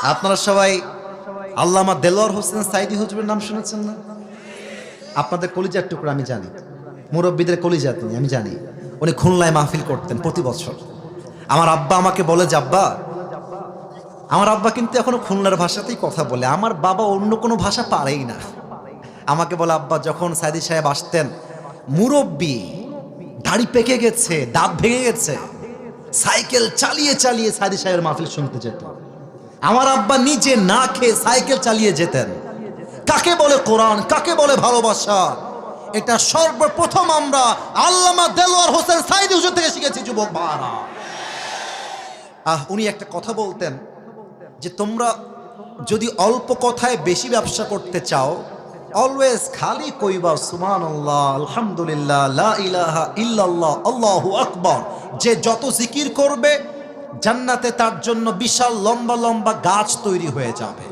আপনারা সবাই আল্লামা দেলোয়ার হোসেন সাইদি হুজুরের নাম শুনেছেন না? আপনাদের কলিজার টুকরো আমি জানি, মুরব্বীদের কলিজা তিনি আমি জানি। উনি খুলনায় মাহফিল করতেন প্রতি বছর। আমার আব্বা আমাকে বলে যে আব্বা, আমার আব্বা কিন্তু এখনো খুলনার ভাষাতেই কথা বলে, আমার বাবা অন্য কোনো ভাষা পারেই না। আমাকে বলে আব্বা যখন সাইদি সাহেব আসতেন, মুরব্বী, দাড়ি পেকে গেছে, দাঁত ভেঙে গেছে, সাইকেল চালিয়ে চালিয়ে সাইদি সাহেবের মাহফিল শুনতে যেত। আমার আব্বা নিজে না খেয়ে সাইকেল চালিয়ে যেতেন। কাকে বলে কোরআন, কাকে বলে ভালোবাসা, এটা সর্বপ্রথম আমরা আল্লামা দেলোয়ার হোসেন সাইদি হুজুর থেকে শিখেছি যুবক ভাইরা। উনি একটা কথা বলতেন যে তোমরা যদি অল্প কথায় বেশি ব্যবসা করতে চাও, অলওয়েজ খালি কইবা সুবহানাল্লাহ, আলহামদুলিল্লাহ, লা ইলাহা ইল্লাল্লাহ, আল্লাহু আকবার। যে যত জিকির করবে জান্নাতে তার জন্য বিশাল লম্বা লম্বা গাছ তৈরি হয়ে যাবে।